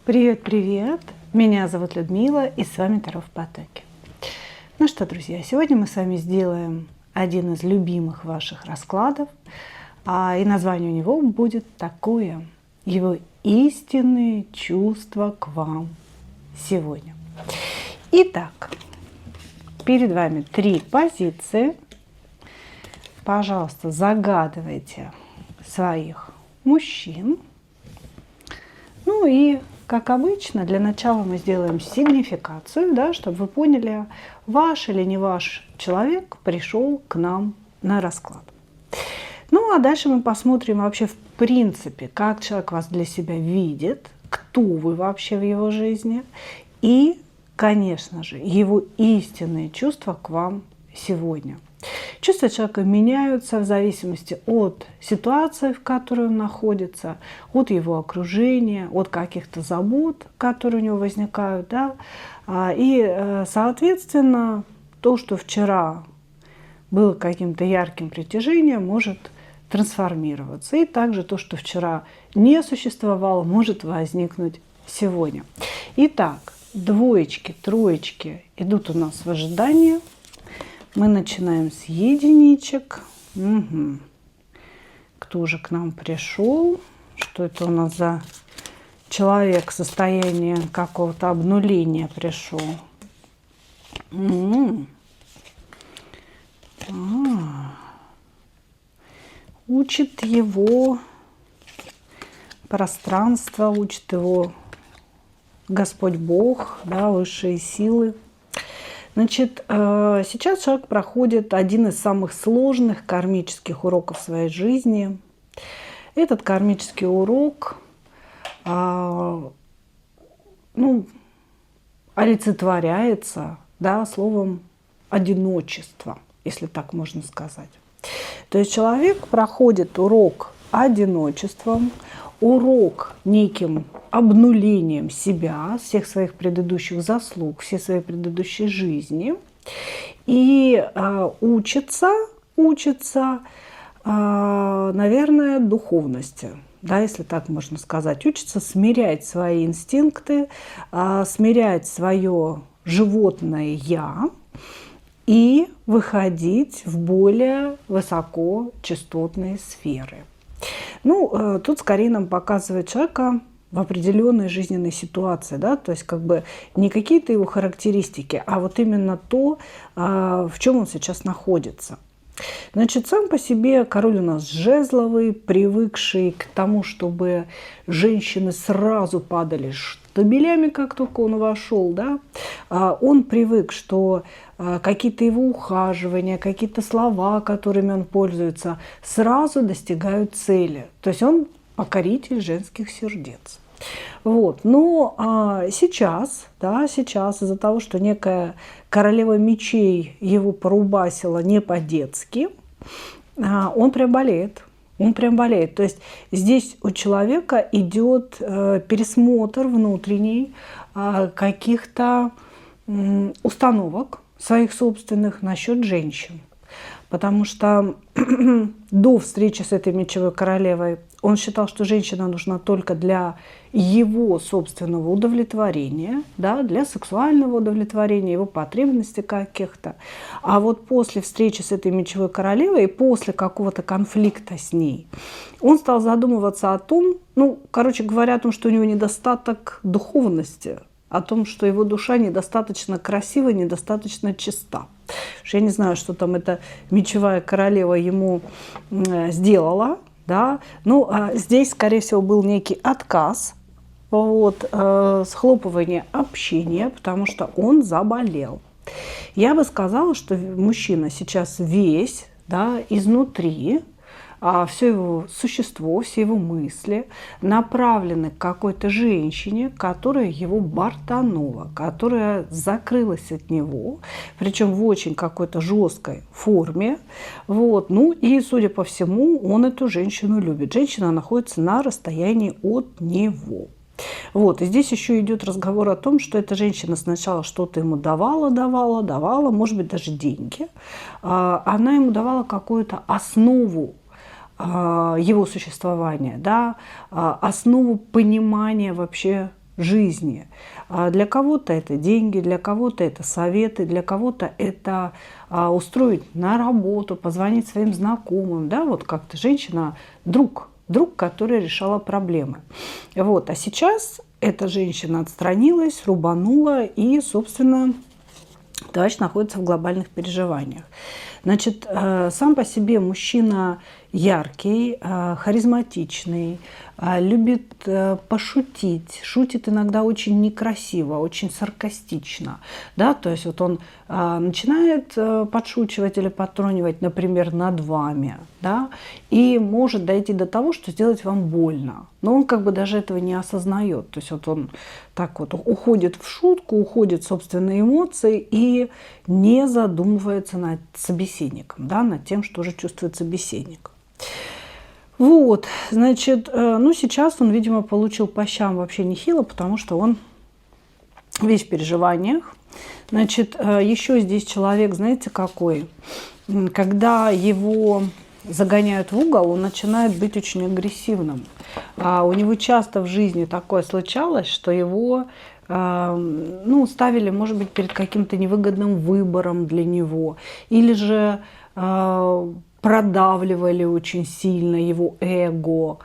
Привет, привет! Меня зовут Людмила, и с вами Таро в потоке. Ну что, друзья, сегодня мы с вами сделаем один из любимых ваших раскладов, и название у него будет такое: его истинные чувства к вам сегодня. Итак, перед вами 3 позиции. Пожалуйста, загадывайте своих мужчин. Ну и, как обычно, для начала мы сделаем сигнификацию, да, чтобы вы поняли, ваш или не ваш человек пришел к нам на расклад. Ну а дальше мы посмотрим вообще в принципе, как человек вас для себя видит, кто вы вообще в его жизни и, конечно же, его истинные чувства к вам сегодня. Чувства человека меняются в зависимости от ситуации, в которой он находится, от его окружения, от каких-то забот, которые у него возникают. Да? И, соответственно, то, что вчера было каким-то ярким притяжением, может трансформироваться. И также то, что вчера не существовало, может возникнуть сегодня. Итак, двоечки, троечки идут у нас в ожидании. Мы начинаем с единичек. Угу. Кто же к нам пришел? Что это у нас за человек в состоянии какого-то обнуления пришел? Учит его пространство, учит его Господь Бог, да, высшие силы. Значит, сейчас человек проходит один из самых сложных кармических уроков в своей жизни. Этот кармический урок олицетворяется, да, словом одиночество, если так можно сказать. То есть человек проходит урок одиночеством, урок неким обнулением себя, всех своих предыдущих заслуг, всей своей предыдущей жизни. И учится, наверное, духовности, да, если так можно сказать. Учится смирять свои инстинкты, смирять свое животное «я» и выходить в более высокочастотные сферы. Ну, тут скорее нам показывает человека в определенной жизненной ситуации, да, то есть как бы не какие-то его характеристики, а вот именно то, в чем он сейчас находится. Значит, сам по себе король у нас жезловый, привыкший к тому, чтобы женщины сразу падали штабелями, как только он вошел, да, он привык, что какие-то его ухаживания, какие-то слова, которыми он пользуется, сразу достигают цели. То есть он покоритель женских сердец. Вот. Но сейчас из-за того, что некая королева мечей его порубасила не по-детски, он прям болеет. То есть здесь у человека идет пересмотр внутренний каких-то установок своих собственных насчет женщин. Потому что до встречи с этой мечевой королевой он считал, что женщина нужна только для его собственного удовлетворения, да, для сексуального удовлетворения, его потребностей каких-то. А вот после встречи с этой мечевой королевой и после какого-то конфликта с ней, он стал задумываться о том, короче говоря, о том, что у него недостаток духовности, о том, что его душа недостаточно красива, недостаточно чиста. Я не знаю, что там эта мечевая королева ему сделала, да, здесь, скорее всего, был некий отказ, схлопывание общения, потому что он заболел. Я бы сказала, что мужчина сейчас весь, да, изнутри, все его существо, все его мысли направлены к какой-то женщине, которая его бортанула, которая закрылась от него, причем в очень какой-то жесткой форме. И, судя по всему, он эту женщину любит. Женщина находится на расстоянии от него. И здесь еще идет разговор о том, что эта женщина сначала что-то ему давала, может быть, даже деньги. Она ему давала какую-то основу его существования, да, основу понимания вообще жизни. Для кого-то это деньги, для кого-то это советы, для кого-то это устроить на работу, позвонить своим знакомым, да, вот как-то женщина, друг, которая решала проблемы. Вот. А сейчас эта женщина отстранилась, рубанула и, собственно, товарищ находится в глобальных переживаниях. Значит, сам по себе мужчина яркий, харизматичный, любит пошутить, шутит иногда очень некрасиво, очень саркастично, да, то есть вот он начинает подшучивать или подтрунивать, например, над вами, да, и может дойти до того, что сделать вам больно, но он как бы даже этого не осознает, то есть вот он так вот уходит в шутку, уходит в собственные эмоции и не задумывается над собеседником, да, над тем, что же чувствует собеседник. Вот, значит, ну сейчас он, видимо, получил по щам вообще нехило, потому что он весь в переживаниях. Значит, еще здесь человек, знаете, какой? Когда его загоняют в угол, он начинает быть очень агрессивным. У него часто в жизни такое случалось, что его ну, ставили, может быть, перед каким-то невыгодным выбором для него. Или же продавливали очень сильно его эго.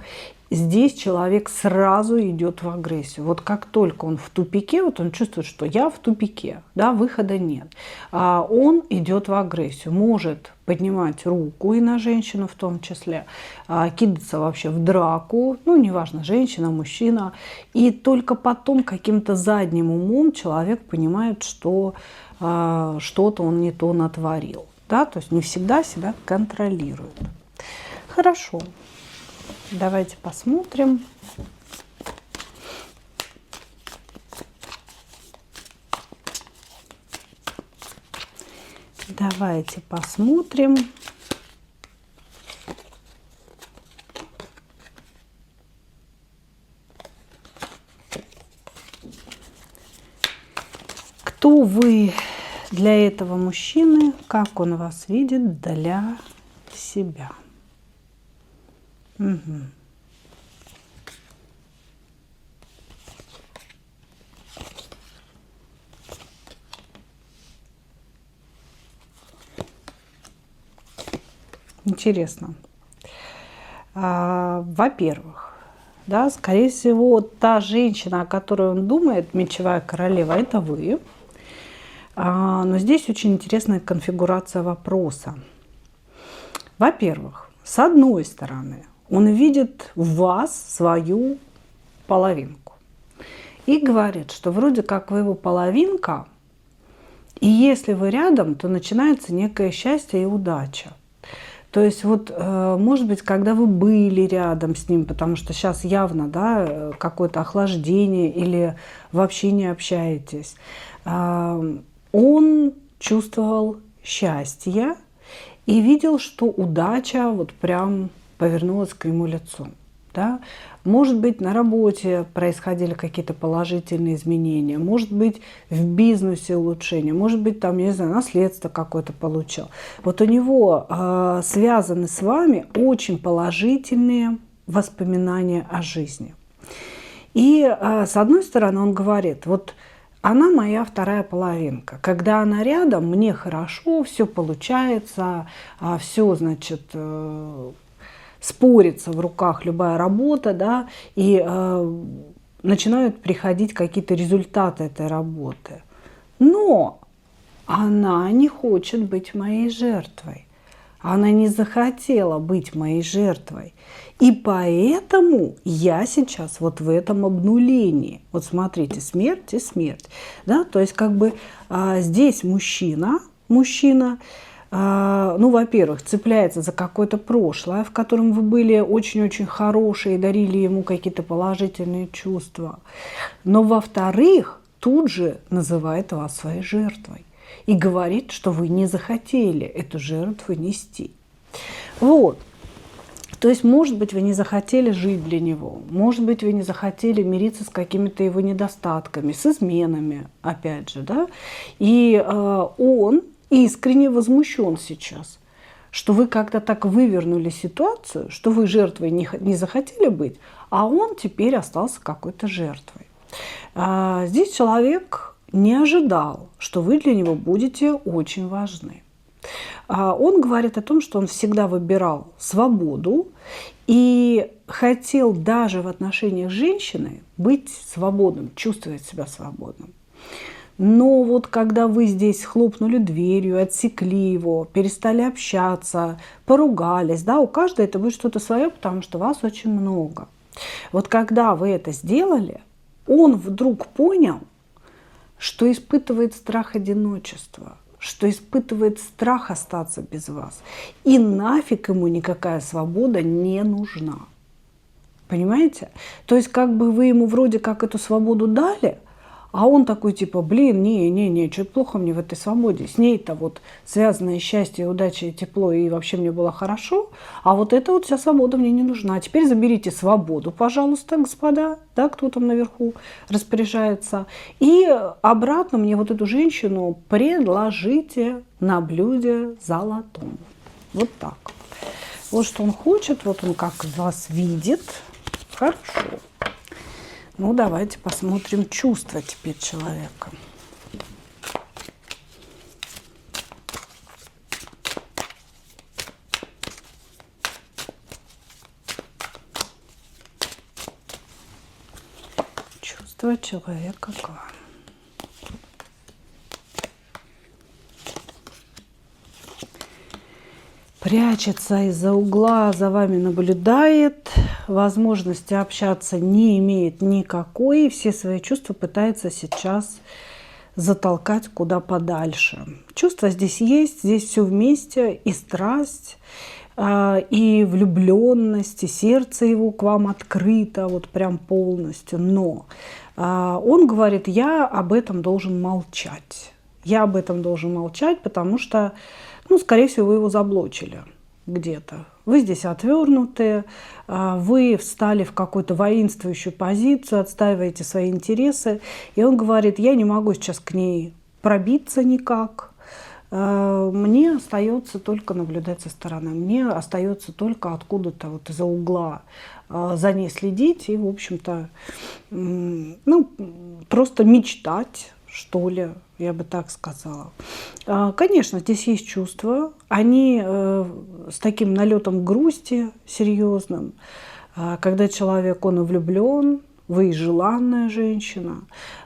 Здесь человек сразу идет в агрессию. Вот как только он в тупике, вот он чувствует, что я в тупике, да, выхода нет, он идет в агрессию, может поднимать руку и на женщину в том числе, кидаться вообще в драку, ну, неважно, женщина, мужчина, и только потом каким-то задним умом человек понимает, что что-то он не то натворил. Да, то есть не всегда себя контролирует. Хорошо. Давайте посмотрим. Давайте посмотрим. Кто вы для этого мужчины, как он вас видит для себя. Угу. Интересно. Во-первых, да, скорее всего, та женщина, о которой он думает, мечевая королева, это вы. Но здесь очень интересная конфигурация вопроса. Во-первых, с одной стороны, он видит в вас свою половинку и говорит, что вроде как вы его половинка, и если вы рядом, то начинается некое счастье и удача. То есть вот, может быть, когда вы были рядом с ним, потому что сейчас явно, да, какое-то охлаждение или вообще не общаетесь, он чувствовал счастье и видел, что удача вот прям повернулась к ему лицом. Да? Может быть, на работе происходили какие-то положительные изменения, может быть, в бизнесе улучшения, может быть, там, я не знаю, наследство какое-то получил. Вот у него связаны с вами очень положительные воспоминания о жизни. И с одной стороны он говорит, вот она моя вторая половинка. Когда она рядом, мне хорошо, все получается, все, значит, спорится в руках любая работа, да, и начинают приходить какие-то результаты этой работы. Но она не хочет быть моей жертвой. Она не захотела быть моей жертвой. И поэтому я сейчас вот в этом обнулении. Вот смотрите, смерть и смерть. Да? То есть как бы здесь мужчина, ну, во-первых, цепляется за какое-то прошлое, в котором вы были очень-очень хорошие и дарили ему какие-то положительные чувства. Но, во-вторых, тут же называет вас своей жертвой и говорит, что вы не захотели эту жертву нести. Вот. То есть, может быть, вы не захотели жить для него, может быть, вы не захотели мириться с какими-то его недостатками, с изменами, опять же, да, и он искренне возмущен сейчас, что вы как-то так вывернули ситуацию, что вы жертвой не захотели быть, а он теперь остался какой-то жертвой. Здесь человек не ожидал, что вы для него будете очень важны. Он говорит о том, что он всегда выбирал свободу и хотел даже в отношениях с женщиной быть свободным, чувствовать себя свободным. Но вот когда вы здесь хлопнули дверью, отсекли его, перестали общаться, поругались, да, у каждой это будет что-то свое, потому что вас очень много. Вот когда вы это сделали, он вдруг понял, что испытывает страх одиночества, что испытывает страх остаться без вас. И нафиг ему никакая свобода не нужна. Понимаете? То есть как бы вы ему вроде как эту свободу дали, а он такой типа, блин, не, что-то плохо мне в этой свободе. С ней-то вот связанное счастье, удача и тепло, и вообще мне было хорошо, а вот эта вот вся свобода мне не нужна. А теперь заберите свободу, пожалуйста, господа, да, кто там наверху распоряжается, и обратно мне вот эту женщину предложите на блюде золотом. Вот так. Вот что он хочет, вот он как вас видит. Хорошо. Ну, давайте посмотрим чувства теперь человека. Чувства человека к вам. Прячется из-за угла, за вами наблюдает, возможности общаться не имеет никакой, все свои чувства пытается сейчас затолкать куда подальше. Чувства здесь есть, здесь все вместе, и страсть, и влюбленность, и сердце его к вам открыто, вот прям полностью. Но он говорит, я об этом должен молчать. Я об этом должен молчать, потому что, ну, скорее всего, вы его заблочили где-то. Вы здесь отвернуты, вы встали в какую-то воинствующую позицию, отстаиваете свои интересы. И он говорит, я не могу сейчас к ней пробиться никак. Мне остается только наблюдать со стороны. Мне остается только откуда-то вот из-за угла за ней следить и, в общем-то, ну, просто мечтать, что ли, я бы так сказала. Конечно, здесь есть чувства. Они с таким налетом грусти серьезным. Когда человек, он влюблен, вы желанная женщина,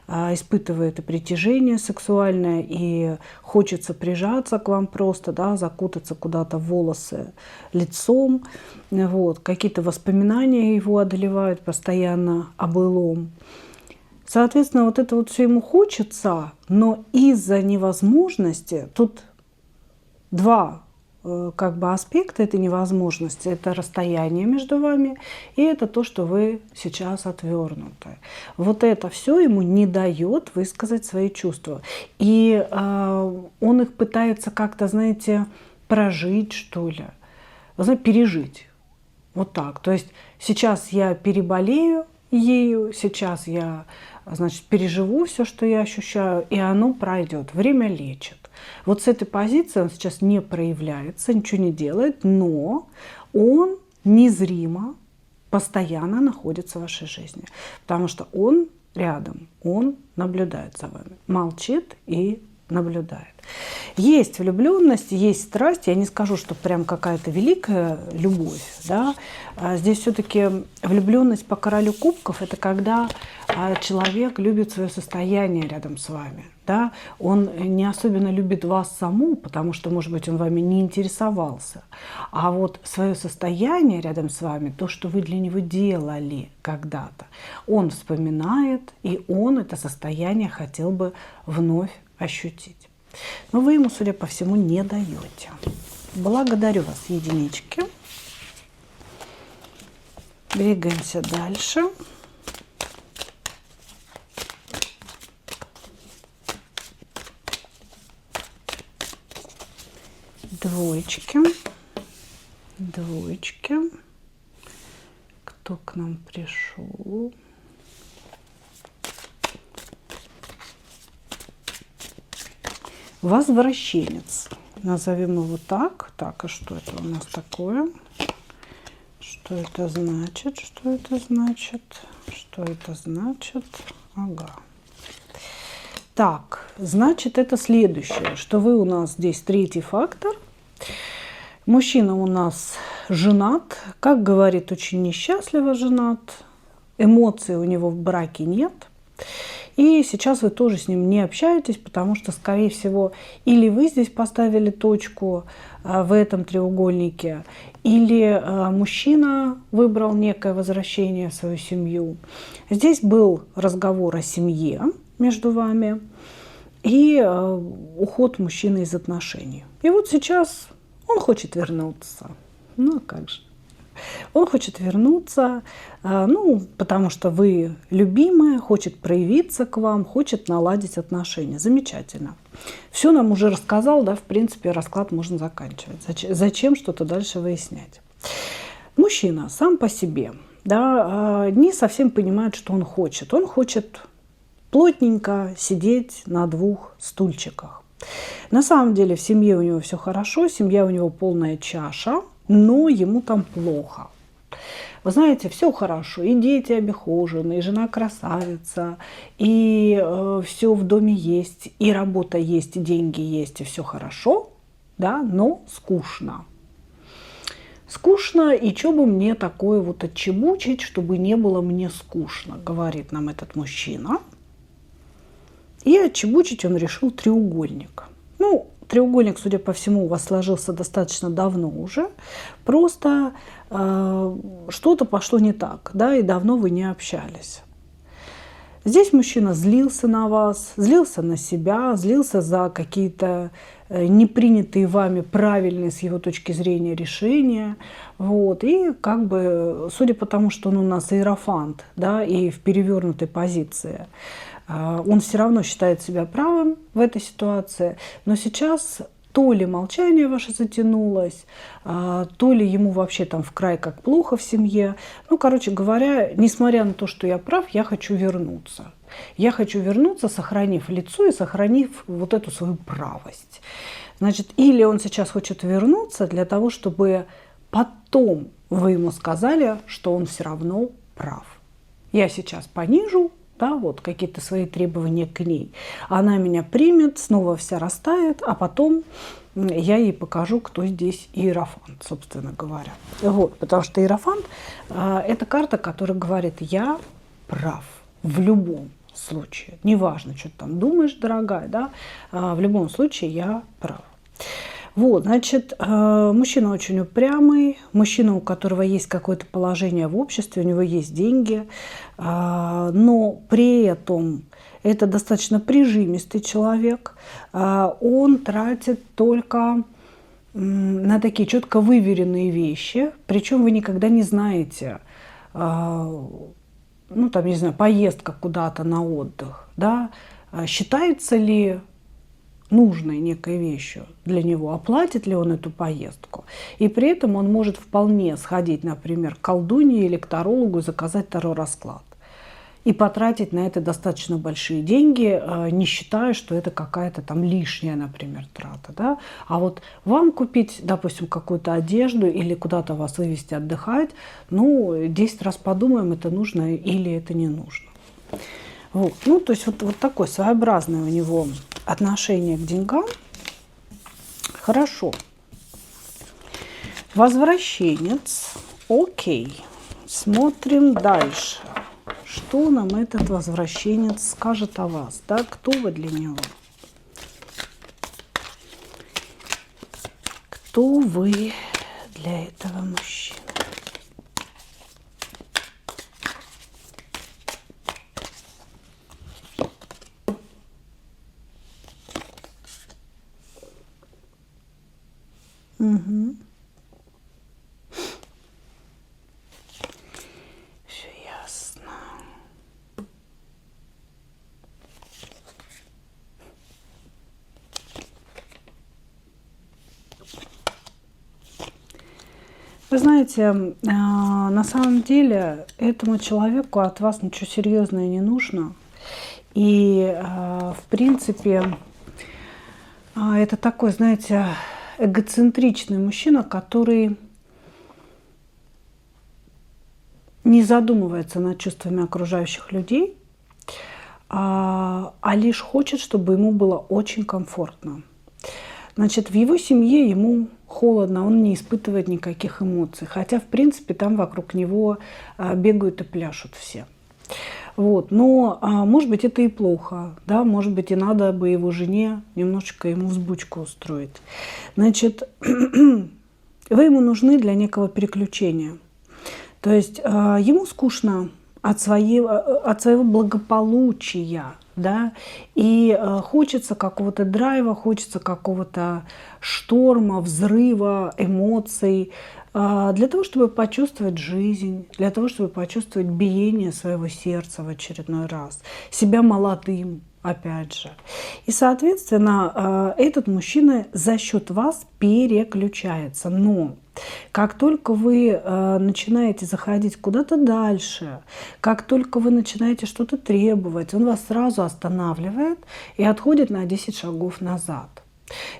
испытывает и притяжение сексуальное, и хочется прижаться к вам просто, да, закутаться куда-то в волосы лицом. Вот. Какие-то воспоминания его одолевают постоянно о былом. Соответственно, вот это вот все ему хочется, но из-за невозможности, тут два как бы аспекта этой невозможности. Это расстояние между вами, и это то, что вы сейчас отвернуты. Вот это все ему не дает высказать свои чувства. И он их пытается как-то, знаете, прожить, что ли, знаете, пережить. Вот так. То есть сейчас я переболею ею, сейчас я, значит, переживу все, что я ощущаю, и оно пройдет. Время лечит. Вот с этой позиции он сейчас не проявляется, ничего не делает, но он незримо постоянно находится в вашей жизни, потому что он рядом, он наблюдает за вами, молчит и наблюдает. Есть влюбленность, есть страсть. Я не скажу, что прям какая-то великая любовь. Да? Здесь все-таки влюбленность по королю кубков – это когда человек любит свое состояние рядом с вами. Да? Он не особенно любит вас саму, потому что, может быть, он вами не интересовался. А вот свое состояние рядом с вами, то, что вы для него делали когда-то, он вспоминает, и он это состояние хотел бы вновь ощутить. Но вы ему, судя по всему, не даете. Благодарю вас, единички. Двигаемся дальше. Двоечки. Двоечки. Кто к нам пришел? Возвращенец. Назовем его так. Так, а что это у нас такое? Что это значит? Что это значит? Что это значит? Ага. Так, значит, это следующее, что вы у нас здесь третий фактор. Мужчина у нас женат, как говорит, очень несчастливо женат, эмоций у него в браке нет. И сейчас вы тоже с ним не общаетесь, потому что, скорее всего, или вы здесь поставили точку в этом треугольнике, или мужчина выбрал некое возвращение в свою семью. Здесь был разговор о семье между вами и уход мужчины из отношений. И вот сейчас он хочет вернуться. Ну, как же. Он хочет вернуться, ну, потому что вы любимая, хочет проявиться к вам, хочет наладить отношения. Замечательно. Все нам уже рассказал, да, в принципе, расклад можно заканчивать. Зачем что-то дальше выяснять? Мужчина сам по себе, да, не совсем понимает, что он хочет. Он хочет плотненько сидеть на двух стульчиках. На самом деле в семье у него все хорошо, семья у него полная чаша, но ему там плохо. Вы знаете, все хорошо, и дети обихожены, и жена красавица, и все в доме есть, и работа есть, и деньги есть, и все хорошо, да, но скучно. Скучно, и что бы мне такое вот отчебучить, чтобы не было мне скучно, говорит нам этот мужчина. И отчебучить он решил треугольник. Ну, треугольник, судя по всему, у вас сложился достаточно давно уже. Просто что-то пошло не так, да, и давно вы не общались. Здесь мужчина злился на вас, злился на себя, злился за какие-то непринятые вами правильные с его точки зрения решения. Вот. И как бы, судя по тому, что он у нас иерофант, да, и в перевернутой позиции, он все равно считает себя правым в этой ситуации, но сейчас то ли молчание ваше затянулось, то ли ему вообще там в край как плохо в семье. Ну, короче говоря, несмотря на то, что я прав, я хочу вернуться. Я хочу вернуться, сохранив лицо и сохранив вот эту свою правость. Значит, или он сейчас хочет вернуться для того, чтобы потом вы ему сказали, что он все равно прав. Я сейчас понижу, да, вот какие-то свои требования к ней. Она меня примет, снова вся растает, а потом я ей покажу, кто здесь иерофант, собственно говоря. Вот, потому что иерофант – это карта, которая говорит: я прав в любом случае. Неважно, что ты там думаешь, дорогая, да, в любом случае я прав. Вот, значит, мужчина очень упрямый, мужчина, у которого есть какое-то положение в обществе, у него есть деньги, но при этом это достаточно прижимистый человек. Он тратит только на такие четко выверенные вещи, причем вы никогда не знаете, ну, там, не знаю, поездка куда-то на отдых, да, считается ли нужной некой вещью для него, оплатит ли он эту поездку. И при этом он может вполне сходить, например, к колдунье или к тарологу и заказать таро-расклад. И потратить на это достаточно большие деньги, не считая, что это какая-то там лишняя, например, трата. Да? А вот вам купить, допустим, какую-то одежду или куда-то вас вывезти отдыхать, ну, 10 раз подумаем, это нужно или это не нужно. Вот. Ну, то есть вот такое своеобразное у него отношение к деньгам. Хорошо. Возвращенец. Окей. Смотрим дальше. Что нам этот возвращенец скажет о вас? Да? Кто вы для него? Кто вы для этого мужчины? Угу. Все ясно. Вы знаете, на самом деле этому человеку от вас ничего серьезного не нужно. И, в принципе, это такой, знаете, эгоцентричный мужчина, который не задумывается над чувствами окружающих людей, а лишь хочет, чтобы ему было очень комфортно. Значит, в его семье ему холодно, он не испытывает никаких эмоций. Хотя, в принципе, там вокруг него бегают и пляшут все. Вот. Но, может быть, это и плохо. Да? Может быть, и надо бы его жене немножечко ему взбучку устроить. Значит, вы ему нужны для некого переключения. То есть ему скучно от своего благополучия, да, и хочется какого-то драйва, хочется какого-то шторма, взрыва, эмоций, для того, чтобы почувствовать жизнь, для того, чтобы почувствовать биение своего сердца в очередной раз, себя молодым, опять же. И, соответственно, этот мужчина за счет вас переключается. Но как только вы начинаете заходить куда-то дальше, как только вы начинаете что-то требовать, он вас сразу останавливает и отходит на 10 шагов назад.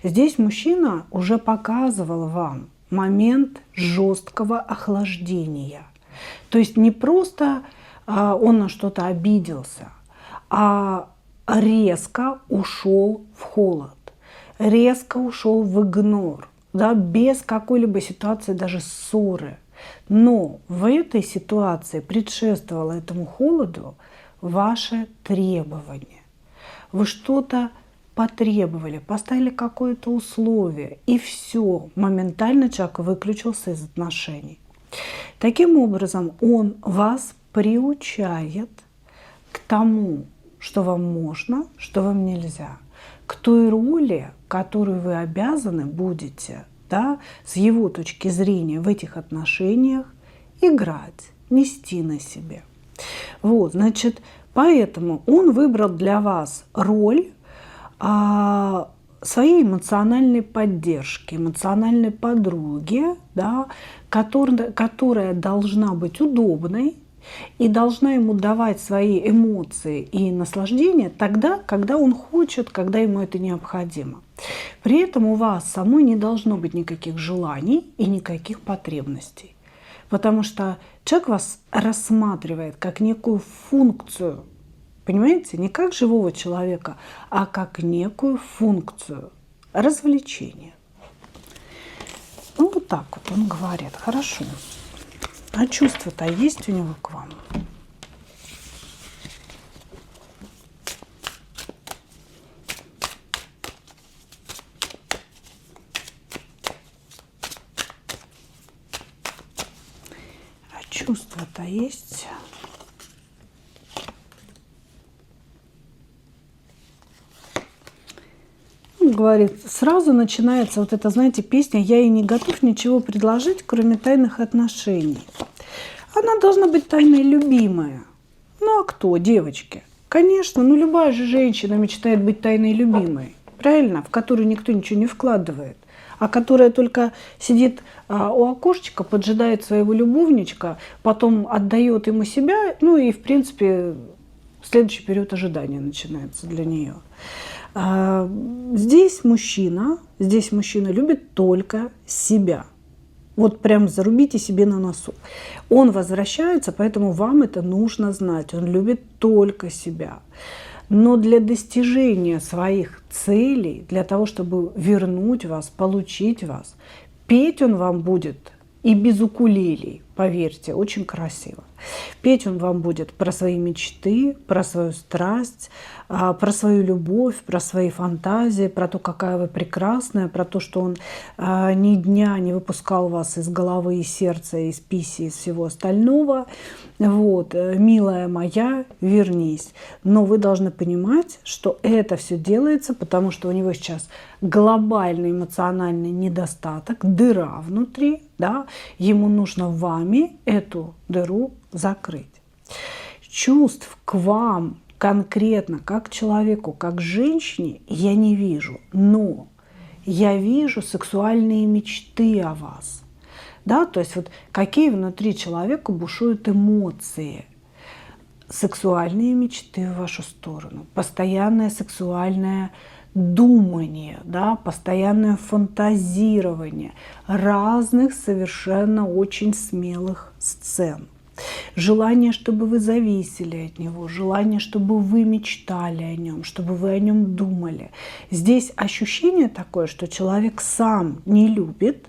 Здесь мужчина уже показывал вам момент жесткого охлаждения. То есть не просто он на что-то обиделся, а резко ушел в холод, резко ушел в игнор, да, без какой-либо ситуации, даже ссоры. Но в этой ситуации предшествовало этому холоду ваше требование. Вы что-то потребовали, поставили какое-то условие, и все, моментально человек выключился из отношений. Таким образом, он вас приучает к тому, что вам можно, что вам нельзя, к той роли, которую вы обязаны будете, да, с его точки зрения в этих отношениях играть, нести на себе. Вот, значит, поэтому он выбрал для вас роль своей эмоциональной поддержки, эмоциональной подруги, да, которая должна быть удобной и должна ему давать свои эмоции и наслаждения тогда, когда он хочет, когда ему это необходимо. При этом у вас самой не должно быть никаких желаний и никаких потребностей, потому что человек вас рассматривает как некую функцию. Понимаете, не как живого человека, а как некую функцию развлечения. Ну, вот так вот он говорит. Хорошо. А чувства-то есть у него к вам? А чувства-то есть? Говорит, сразу начинается вот эта, знаете, песня «Я и не готов ничего предложить, кроме тайных отношений». Она должна быть тайной любимая. Ну а кто, девочки? Конечно, ну любая же женщина мечтает быть тайной любимой, правильно? В которую никто ничего не вкладывает, а которая только сидит у окошечка, поджидает своего любовничка, потом отдает ему себя, ну и, в принципе, следующий период ожидания начинается для нее. Здесь мужчина любит только себя. Вот прям зарубите себе на носу. Он возвращается, поэтому вам это нужно знать. Он любит только себя. Но для достижения своих целей, для того, чтобы вернуть вас, получить вас, петь он вам будет и без укулелей, поверьте, очень красиво. Петь он вам будет про свои мечты, про свою страсть, про свою любовь, про свои фантазии, про то, какая вы прекрасная, про то, что он ни дня не выпускал вас из головы, из сердца, из писи, из всего остального. Вот, милая моя, вернись. Но вы должны понимать, что это все делается, потому что у него сейчас глобальный эмоциональный недостаток, дыра внутри, да, ему нужно вами эту дыру закрыть. Чувств к вам конкретно, как человеку, как женщине, я не вижу, но я вижу сексуальные мечты о вас. Да, то есть вот какие внутри человека бушуют эмоции, сексуальные мечты в вашу сторону, постоянное сексуальное думание, да, постоянное фантазирование разных совершенно очень смелых сцен. желание, чтобы вы зависели от него, желание, чтобы вы мечтали о нем, чтобы вы о нем думали. Здесь ощущение такое, что человек сам не любит,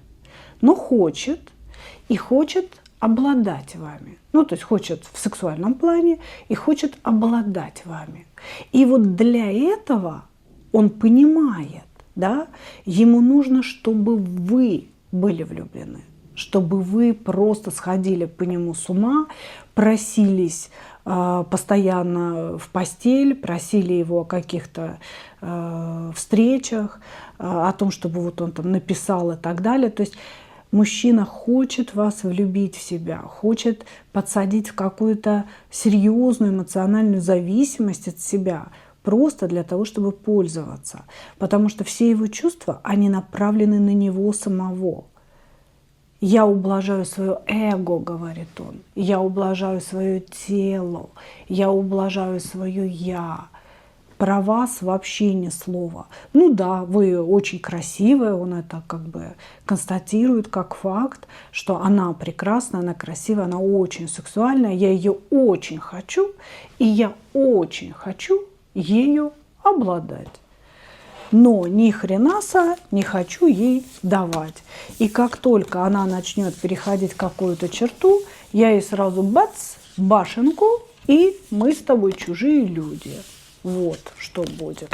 но хочет, и хочет обладать вами. Ну, то есть хочет в сексуальном плане и хочет обладать вами. И вот для этого он понимает, да, ему нужно, чтобы вы были влюблены, чтобы вы просто сходили по нему с ума, просились постоянно в постель, просили его о каких-то встречах, о том, чтобы вот он там написал и так далее. То есть мужчина хочет вас влюбить в себя, хочет подсадить в какую-то серьезную эмоциональную зависимость от себя, просто для того, чтобы пользоваться. Потому что все его чувства, они направлены на него самого. «Я ублажаю свое эго», — говорит он, «я ублажаю свое тело, я ублажаю свое «я». Про вас вообще ни слова. Ну да, вы очень красивая, он это как бы констатирует как факт, что она прекрасная, она красивая, она очень сексуальная, я ее очень хочу, и я очень хочу ею обладать. Но ни хренаса не хочу ей давать. И как только она начнет переходить какую-то черту, я ей сразу бац, башенку, и мы с тобой чужие люди. Вот что будет.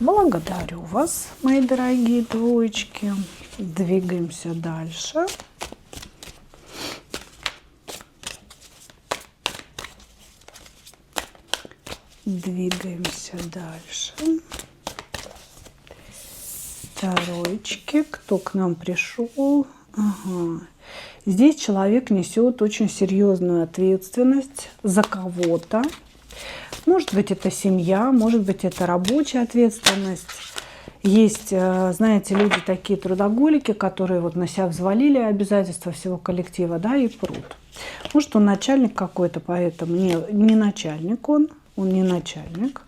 Благодарю вас, мои дорогие двоечки. Двигаемся дальше. Двигаемся дальше. Троечки. Кто к нам пришел? Ага. Здесь человек несет очень серьезную ответственность за кого-то. Может быть, это семья, может быть, это рабочая ответственность. Есть, знаете, люди такие трудоголики, которые вот на себя взвалили обязательства всего коллектива, да, и прут. Может, он начальник какой-то, поэтому не начальник он не начальник.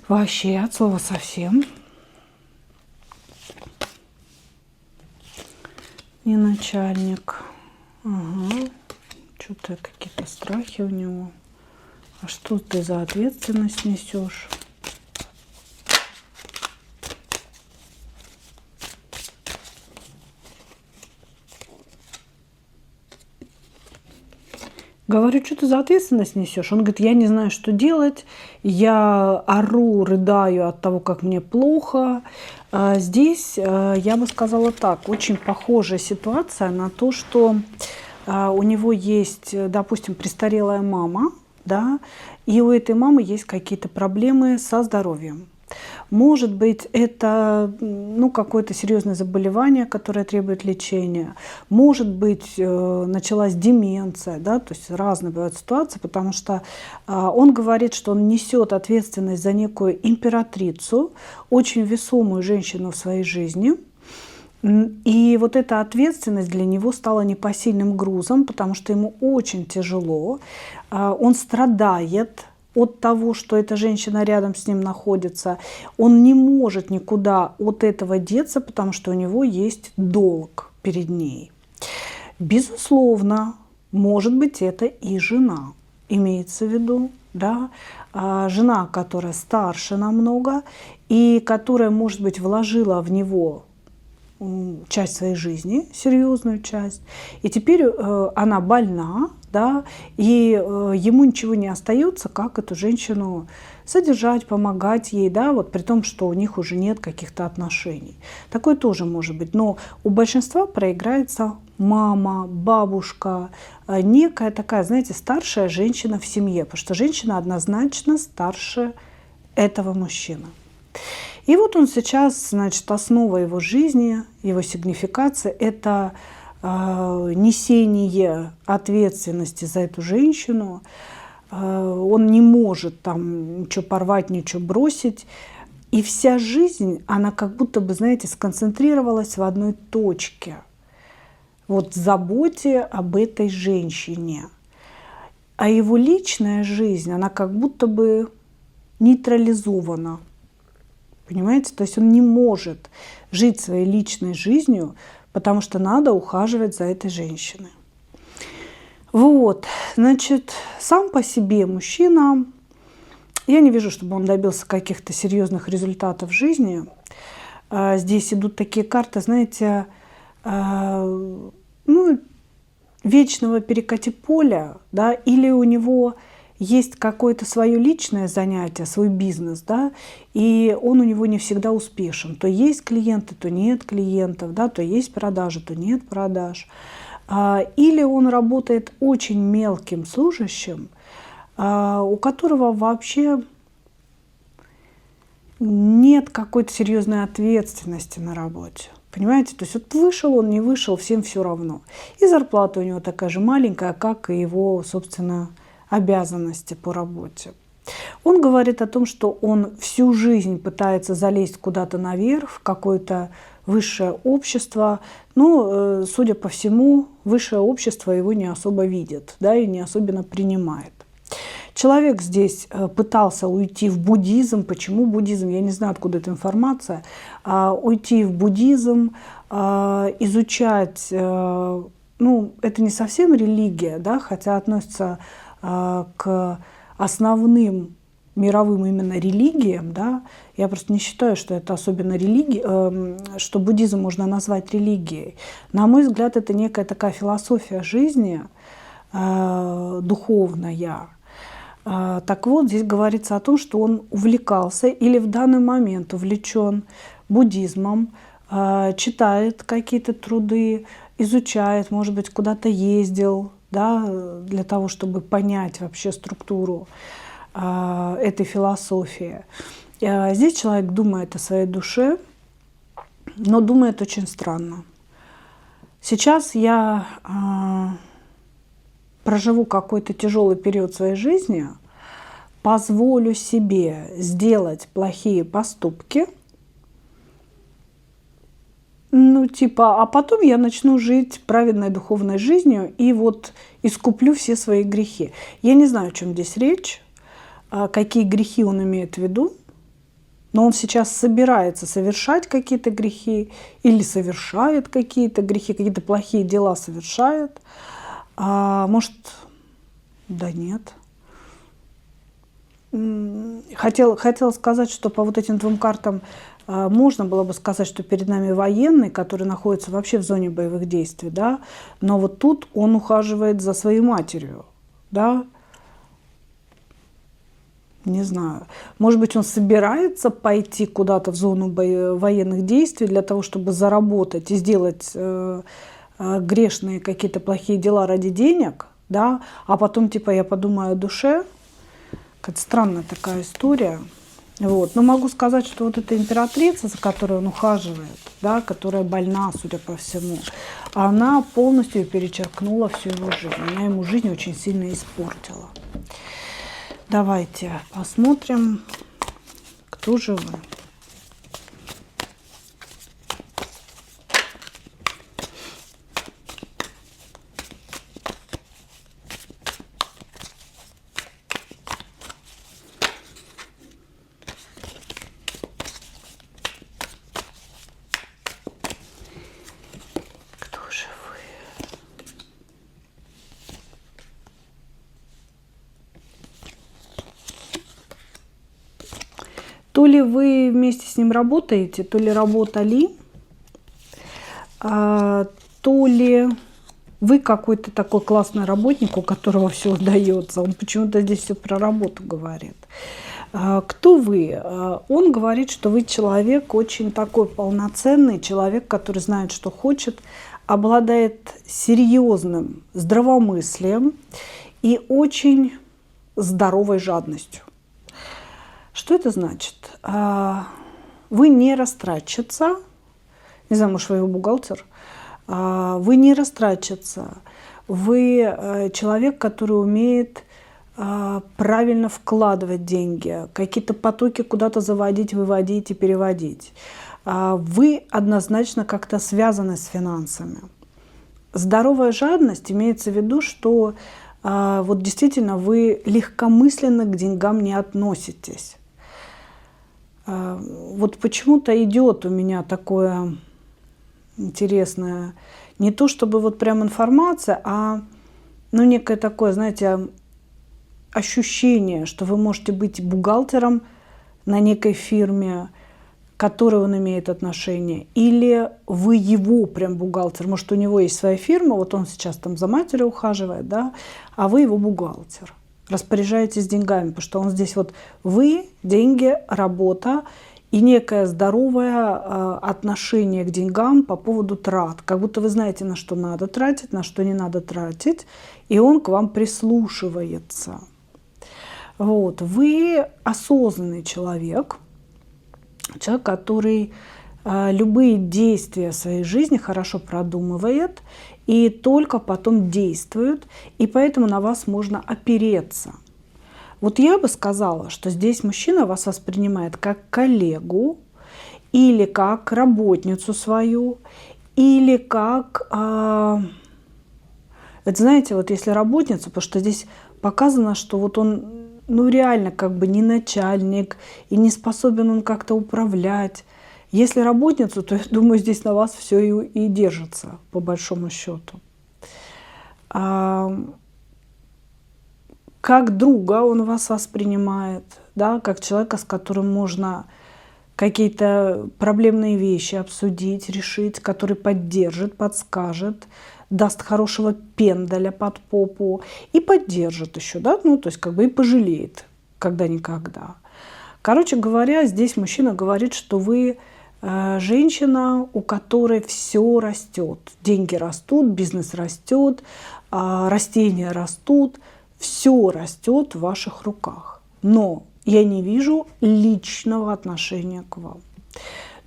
Вообще, от слова совсем. Не начальник. Ага. Что-то какие-то страхи у него. А что ты за ответственность несешь? Говорю, что ты за ответственность несешь? Он говорит, я не знаю, что делать. Я ору, рыдаю от того, как мне плохо. Здесь, я бы сказала так, очень похожая ситуация на то, что у него есть, допустим, престарелая мама, да, и у этой мамы есть какие-то проблемы со здоровьем. Может быть, это какое-то серьезное заболевание, которое требует лечения. Может быть, началась деменция, да, то есть разные бывают ситуации, потому что он говорит, что он несет ответственность за некую императрицу, очень весомую женщину в своей жизни. И вот эта ответственность для него стала непосильным грузом, потому что ему очень тяжело. Он страдает от того, что эта женщина рядом с ним находится. Он не может никуда от этого деться, потому что у него есть долг перед ней. Безусловно, может быть, это и жена, имеется в виду, да, жена, которая старше намного и которая, может быть, вложила в него часть своей жизни, серьезную часть, и теперь она больна, да, и ему ничего не остается, как эту женщину содержать, помогать ей, да, вот при том, что у них уже нет каких-то отношений. Такое тоже может быть, но у большинства проиграется мама, бабушка, некая такая, знаете, старшая женщина в семье, потому что женщина однозначно старше этого мужчины. И вот он сейчас, значит, основа его жизни, его сигнификация – это несение ответственности за эту женщину. Он не может там ничего порвать, ничего бросить. И вся жизнь, она как будто бы, знаете, сконцентрировалась в одной точке. Вот в заботе об этой женщине. А его личная жизнь, она как будто бы нейтрализована. Понимаете? То есть он не может жить своей личной жизнью, потому что надо ухаживать за этой женщиной. Вот, значит, сам по себе мужчина, я не вижу, чтобы он добился каких-то серьезных результатов в жизни. Здесь идут такие карты, знаете, ну, вечного перекати поля, да, или у него есть какое-то свое личное занятие, свой бизнес, да, и он у него не всегда успешен. То есть клиенты, то нет клиентов, да, то есть продажи, то нет продаж. Или он работает очень мелким служащим, у которого вообще нет какой-то серьезной ответственности на работе. Понимаете? То есть вот вышел он, не вышел, всем все равно. И зарплата у него такая же маленькая, как и его, собственно, обязанности по работе. Он говорит о том, что он всю жизнь пытается залезть куда-то наверх, в какое-то высшее общество. Но, судя по всему, высшее общество его не особо видит, да, и не особенно принимает. Человек здесь пытался уйти в буддизм. Почему буддизм? Я не знаю, откуда эта информация. Уйти в буддизм, изучать, ну, это не совсем религия, да, хотя относится к основным мировым именно религиям, да. Я просто не считаю, что это особенно религия, что буддизм можно назвать религией. На мой взгляд, это некая такая философия жизни, духовная. Так вот, здесь говорится о том, что он увлекался или в данный момент увлечен буддизмом, читает какие-то труды, изучает, может быть, куда-то ездил, да, для того, чтобы понять вообще структуру этой философии. Здесь человек думает о своей душе, но думает очень странно. Сейчас я проживу какой-то тяжелый период своей жизни, позволю себе сделать плохие поступки, ну, типа, а потом я начну жить праведной духовной жизнью и вот искуплю все свои грехи. Я не знаю, о чем здесь речь, какие грехи он имеет в виду, но он сейчас собирается совершать какие-то грехи или совершает какие-то грехи, какие-то плохие дела совершает. Может, да нет. Хотела сказать, что по вот этим двум картам можно было бы сказать, что перед нами военный, который находится вообще в зоне боевых действий, да, но вот тут он ухаживает за своей матерью, да. Не знаю. Может быть, он собирается пойти куда-то в зону военных действий для того, чтобы заработать и сделать грешные какие-то плохие дела ради денег, да, а потом, типа, я подумаю о душе. Какая-то странная такая история. Вот. Но могу сказать, что вот эта императрица, за которой он ухаживает, да, которая больна, судя по всему, она полностью перечеркнула всю его жизнь. Она ему жизнь очень сильно испортила. Давайте посмотрим, кто же вы. То ли вы вместе с ним работаете, то ли работали, то ли вы какой-то такой классный работник, у которого все удается. Он почему-то здесь все про работу говорит. Кто вы? Он говорит, что вы человек очень такой полноценный, человек, который знает, что хочет, обладает серьезным здравомыслием и очень здоровой жадностью. Что это значит? Вы не растратчица, не знаю, может, вы его бухгалтер, вы не растратчица, вы человек, который умеет правильно вкладывать деньги, какие-то потоки куда-то заводить, выводить и переводить. Вы однозначно как-то связаны с финансами. Здоровая жадность имеется в виду, что вот действительно вы легкомысленно к деньгам не относитесь. Вот почему-то идет у меня такое интересное, не то чтобы вот прям информация, а ну, некое такое, знаете, ощущение, что вы можете быть бухгалтером на некой фирме, к которой он имеет отношение, или вы его прям бухгалтер. Может, у него есть своя фирма, вот он сейчас там за матерью ухаживает, да, а вы его бухгалтер. Распоряжаетесь деньгами, потому что он здесь вот вы, деньги, работа и некое здоровое отношение к деньгам по поводу трат. Как будто вы знаете, на что надо тратить, на что не надо тратить, и он к вам прислушивается. Вот. Вы осознанный человек, который любые действия в своей жизни хорошо продумывает и только потом действует, и поэтому на вас можно опереться. Вот я бы сказала, что здесь мужчина вас воспринимает как коллегу или как работницу свою, или как, это знаете, вот если работницу, потому что здесь показано, что вот он, ну реально как бы не начальник и не способен он как-то управлять. Если работницу, то я думаю, здесь на вас все и держится, по большому счету. Как друга он вас воспринимает, да, как человека, с которым можно какие-то проблемные вещи обсудить, решить, который поддержит, подскажет, даст хорошего пендаля под попу и поддержит еще, да, ну, то есть как бы и пожалеет когда-никогда. Короче говоря, здесь мужчина говорит, что вы женщина, у которой все растет. Деньги растут, бизнес растет, растения растут, все растет в ваших руках. Но я не вижу личного отношения к вам.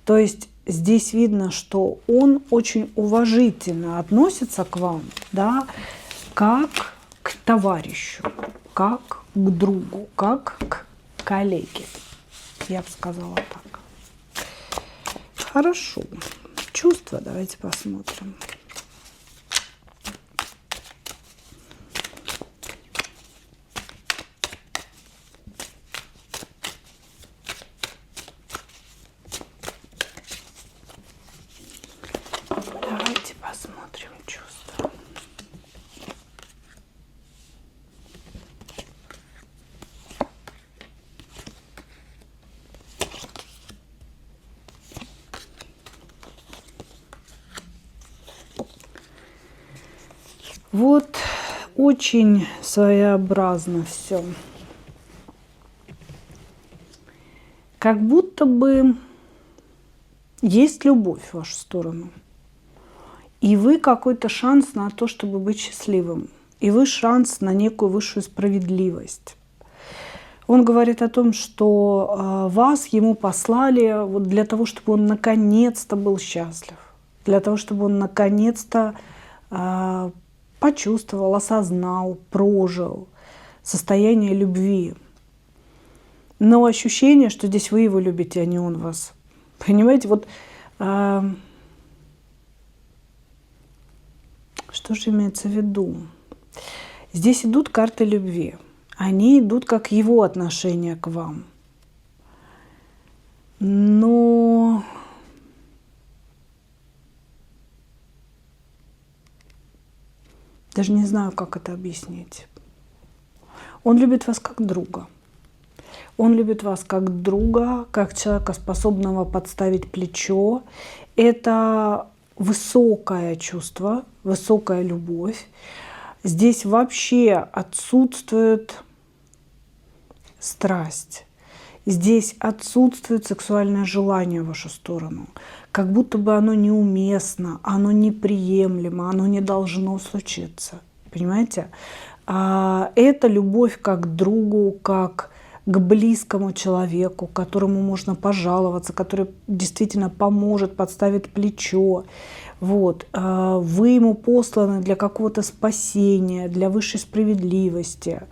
То есть здесь видно, что он очень уважительно относится к вам, да, как к товарищу, как к другу, как к коллеге. Я бы сказала так. Хорошо. Чувства давайте посмотрим. Давайте посмотрим чувства. Вот очень своеобразно все. Как будто бы есть любовь в вашу сторону. И вы какой-то шанс на то, чтобы быть счастливым. И вы шанс на некую высшую справедливость. Он говорит о том, что вас ему послали вот для того, чтобы он наконец-то был счастлив. Для того, чтобы он наконец-то почувствовал, осознал, прожил состояние любви. Но ощущение, что здесь вы его любите, а не он вас. Понимаете, вот что же имеется в виду? Здесь идут карты любви. Они идут как его отношение к вам. Но даже не знаю, как это объяснить. Он любит вас как друга. Он любит вас как друга, как человека, способного подставить плечо. Это высокое чувство, высокая любовь. Здесь вообще отсутствует страсть. Здесь отсутствует сексуальное желание в вашу сторону. Как будто бы оно неуместно, оно неприемлемо, оно не должно случиться. Понимаете? Это любовь как к другу, как к близкому человеку, которому можно пожаловаться, который действительно поможет, подставит плечо. Вот. Вы ему посланы для какого-то спасения, для высшей справедливости.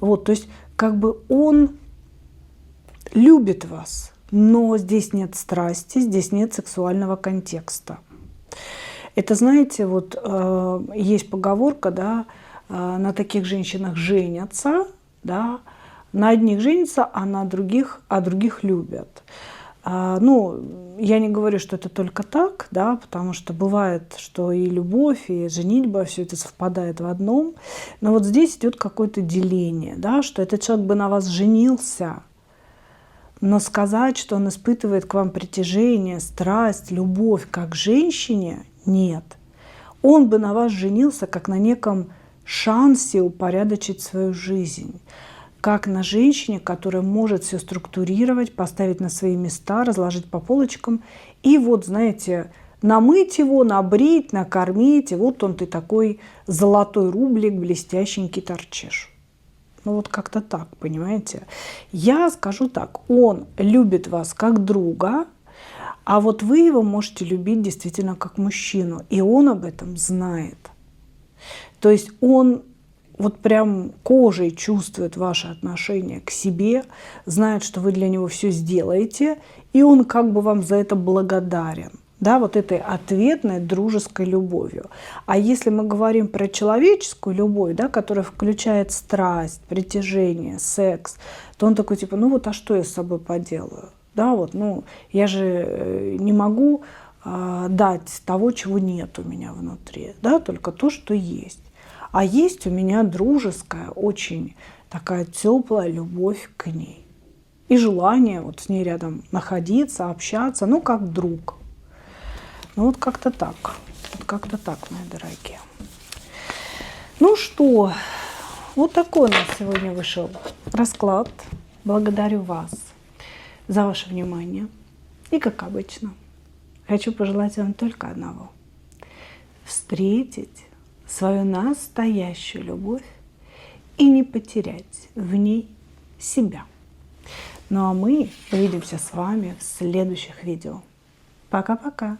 Вот. То есть как бы он любит вас, но здесь нет страсти, здесь нет сексуального контекста. Это, знаете, вот есть поговорка, да, на таких женщинах женятся, да, на одних женятся, а на других, любят. Ну, я не говорю, что это только так, да, потому что бывает, что и любовь, и женитьба, все это совпадает в одном. Но вот здесь идет какое-то деление, да, что этот человек бы на вас женился, но сказать, что он испытывает к вам притяжение, страсть, любовь как к женщине, нет. Он бы на вас женился как на неком шансе упорядочить свою жизнь, как на женщине, которая может все структурировать, поставить на свои места, разложить по полочкам и вот, знаете, намыть его, набрить, накормить, и вот он ты такой золотой рублик блестященький торчишь. Ну вот как-то так, понимаете? Я скажу так, он любит вас как друга, а вот вы его можете любить действительно как мужчину, и он об этом знает. То есть он вот прям кожей чувствует ваше отношение к себе, знает, что вы для него все сделаете, и он как бы вам за это благодарен. Да, вот этой ответной дружеской любовью. А если мы говорим про человеческую любовь, да, которая включает страсть, притяжение, секс, то он такой типа, ну вот, а что я с собой поделаю? Да, вот, ну, я же не могу дать того, чего нет у меня внутри, да, только то, что есть. А есть у меня дружеская, очень такая теплая любовь к ней. И желание вот с ней рядом находиться, общаться, ну, как друг. Ну, вот как-то так. Вот как-то так, мои дорогие. Ну что, вот такой у нас сегодня вышел расклад. Благодарю вас за ваше внимание. И, как обычно, хочу пожелать вам только одного. Встретить свою настоящую любовь и не потерять в ней себя. Ну а мы увидимся с вами в следующих видео. Пока-пока!